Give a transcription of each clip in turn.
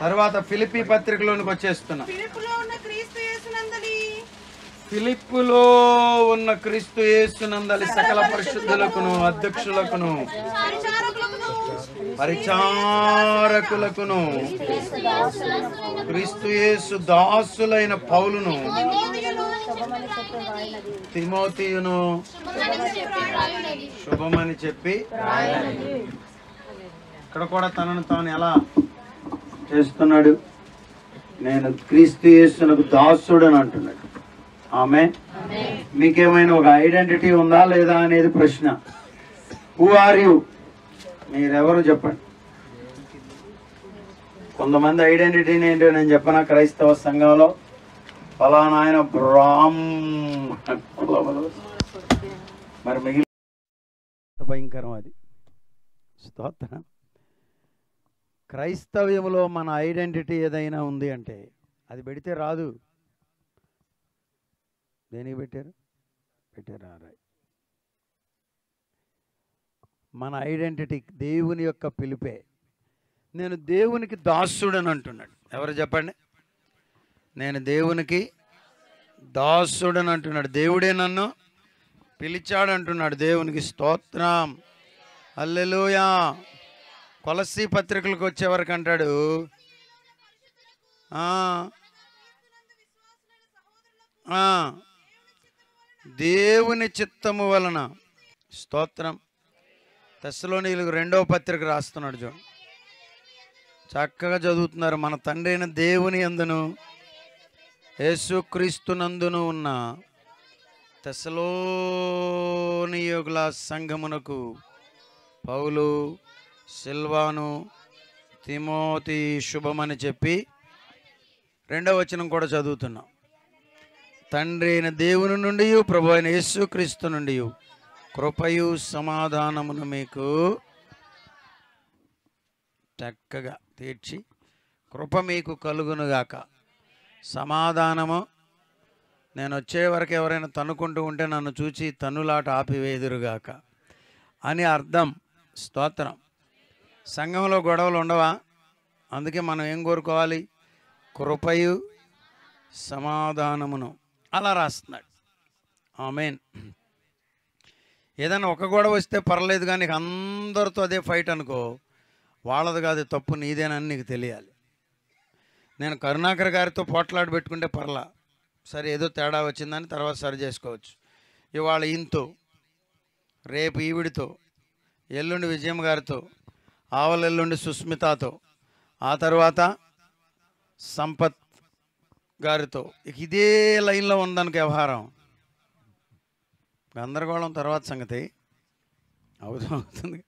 తర్వాత ఫిలిప్పీ పత్రికలోనికి వచ్చేస్తున్నా. ఫిలిప్పులో ఉన్న క్రీస్తు యేసునందలి సకల పరిశుద్ధులకును అధ్యక్షులకును పరిచారకులకును క్రీస్తు యేసు దాసులైన పౌలును తిమోతియును శుభమని చెప్పి, ఇక్కడ కూడా తనను తాను ఎలా చేస్తున్నాడు? నేను క్రీస్తు యేసునకు దాసుడు అని అంటున్నాడు. ఆమె మీకేమైనా ఒక ఐడెంటిటీ ఉందా లేదా అనేది ప్రశ్న. Who are you? మీరెవరు చెప్పండి. కొంతమంది ఐడెంటిటీని ఏంటో నేను చెప్పనా? క్రైస్తవ సంఘంలో ఫలానా ఆయన మరి మిగిలిన భయంకరం అది. స్తోత్రం. క్రైస్తవ్యంలో మన ఐడెంటిటీ ఏదైనా ఉంది అంటే అది పెడితే రాదు. దేనికి పెట్టారు? మన ఐడెంటిటీ దేవుని యొక్క పిలుపే. నేను దేవునికి దాసుడని అంటున్నాడు. ఎవరు చెప్పండి? నేను దేవునికి దాసుడని అంటున్నాడు. దేవుడే నన్ను పిలిచాడు అంటున్నాడు. దేవునికి స్తోత్రం. హల్లెలూయా. కొలస్సీ పత్రికలకు వచ్చేవరకు అంటాడు, దేవుని చిత్తము వలన. స్తోత్రం. తెస్సలోనీయులకు 2వ పత్రిక రాస్తున్నాడు. చూడండి, చక్కగా చదువుతున్నారు. మన తండ్రి అయిన దేవుని యందును యేసుక్రీస్తునందును ఉన్న తెస్సలోనీయుల సంఘమునకు పౌలు, సిల్వాను, తిమోతి శుభమని చెప్పి 2వ వచనం కూడా చదువుతున్నాం. తండ్రి అయిన దేవుని నుండి ప్రభు అయిన యేసుక్రీస్తు నుండి కృపయు సమాధానమును మీకు చక్కగా తీర్చి కృప మీకు కలుగునుగాక. సమాధానము. నేను వచ్చే వరకు ఎవరైనా తన్నుకుంటూ ఉంటే నన్ను చూచి తన్నులాట ఆపివేదురుగాక అని అర్థం. స్తోత్రం. సంఘంలో గొడవలు ఉండవా? అందుకే మనం ఏం కోరుకోవాలి? కృపయు సమాధానమును. అలా రాస్తున్నాడు. ఆమేన్. ఏదైనా ఒక గొడవ వస్తే పర్లేదు, కానీ నీకు అందరితో అదే ఫైట్ అనుకో, వాళ్ళది కాదు తప్పు, నీదేనని నీకు తెలియాలి. నేను కరుణాకర్ గారితో పోట్లాడి పెట్టుకుంటే పర్లా, సరే ఏదో తేడా వచ్చిందని తర్వాత సరి చేసుకోవచ్చు. ఇవాళ ఈయనతో, రేపు ఈవిడితో, ఎల్లుండి విజయం గారితో, ఆవలెల్లుండి సుస్మితతో, ఆ తర్వాత సంపత్ గారితో, ఇదే లైన్లో ఉందనుక వ్యవహారం. గందరగోళం తర్వాత సంగతి అవుతుంది.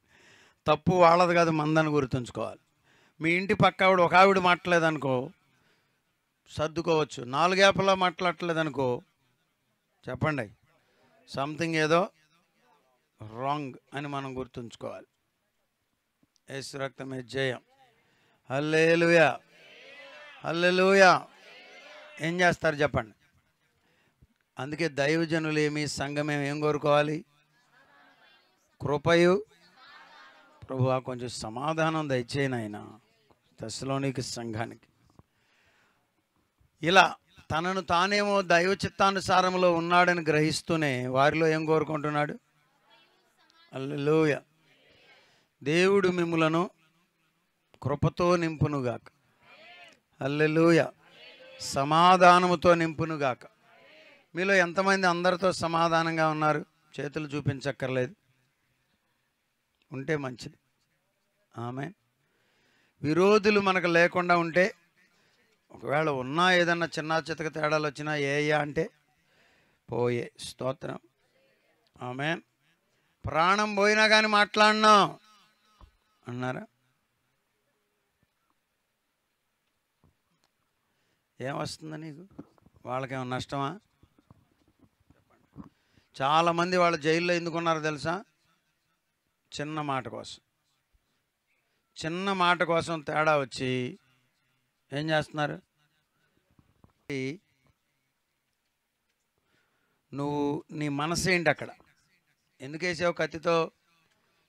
తప్పు వాళ్ళది కాదు, మందని గుర్తుంచుకోవాలి. మీ ఇంటి పక్క ఆవిడ ఒక ఆవిడ మాట్లాడలేదనుకో సర్దుకోవచ్చు. 4 ఏపలా మాట్లాడలేదనుకో చెప్పండి, సంథింగ్ ఏదో రాంగ్ అని మనం గుర్తుంచుకోవాలి. యేసు రక్తమే జయం. హల్లెలూయా, హల్లెలూయా. ఏం చేస్తారు చెప్పండి? అందుకే దైవజనులు ఏమి, సంఘమేమి ఏం కోరుకోవాలి? కృపయు. ప్రభువా కొంచెం సమాధానం దయచేయను ఆయన తెస్సలోనిక సంఘానికి. ఇలా తనను తానేమో దైవ చిత్తానుసారంలో ఉన్నాడని గ్రహిస్తూనే వారిలో ఏం కోరుకుంటున్నాడు? హల్లెలూయా. దేవుడు మిమ్ములను కృపతో నింపునుగాక. హల్లెలూయా. సమాధానముతో నింపునుగాక. మీలో ఎంతమంది అందరితో సమాధానంగా ఉన్నారు? చేతులు చూపించక్కర్లేదు, ఉంటే మంచిది. ఆమేన్. విరోధులు మనకు లేకుండా ఉంటే, ఒకవేళ ఉన్నా ఏదన్నా చిన్న చితక తేడాలు వచ్చినా ఏయ్యా అంటే పోయే. స్తోత్రం. ఆమేన్. ప్రాణం పోయినా కానీ మాట్లాడినా అన్నారా? ఏమొస్తుంది నీకు? వాళ్ళకేమో నష్టమా? చాలామంది వాళ్ళ జైల్లో ఎందుకున్నారో తెలుసా? చిన్న మాట కోసం. చిన్న మాట కోసం తేడా వచ్చి ఏం చేస్తున్నారు? నువ్వు నీ మనసు ఏంటి అక్కడ? ఎందుకు వేసావు? కత్తితో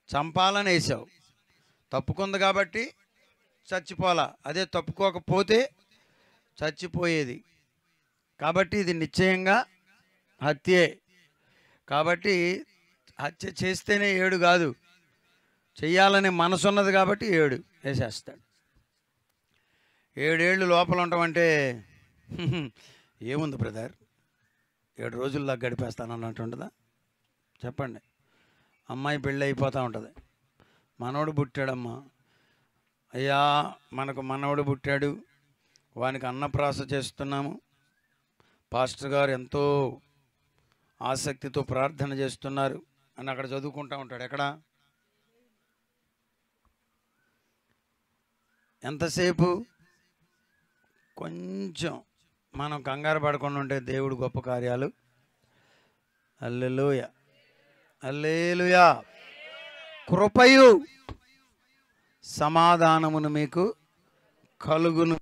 చంపాలని వేసావు, తప్పుకుంది కాబట్టి చచ్చిపోలా, అదే తప్పుకోకపోతే చచ్చిపోయేది. కాబట్టి ఇది నిశ్చయంగా హత్యే. కాబట్టి హత్య చేస్తేనే 7 కాదు, చెయ్యాలనే మనసు ఉన్నది కాబట్టి 7 వేసేస్తాడు. 7 ఏళ్ళు లోపల ఉంటామంటే ఏముంది బ్రదర్, 7 రోజుల్లో గడిపేస్తాను అన్నట్టు ఉంటుందా? చెప్పండి. అమ్మాయి పెళ్ళి అయిపోతూ ఉంటుంది, మనవడు పుట్టాడమ్మా, అయ్యా మనకు మనవడు పుట్టాడు, వానికి అన్నప్రాస చేస్తున్నాము, పాస్టర్ గారు ఎంతో ఆసక్తితో ప్రార్థన చేస్తున్నారు అని అక్కడ చదువుకుంటూ ఉంటాడు. ఎక్కడ? ఎంతసేపు? కొంచెం మనం కంగారు పడకుండా ఉంటే దేవుడు గొప్ప కార్యాలు. హల్లెలూయా, హల్లెలూయా. కృపయు సమాధానమును మీకు కలుగును.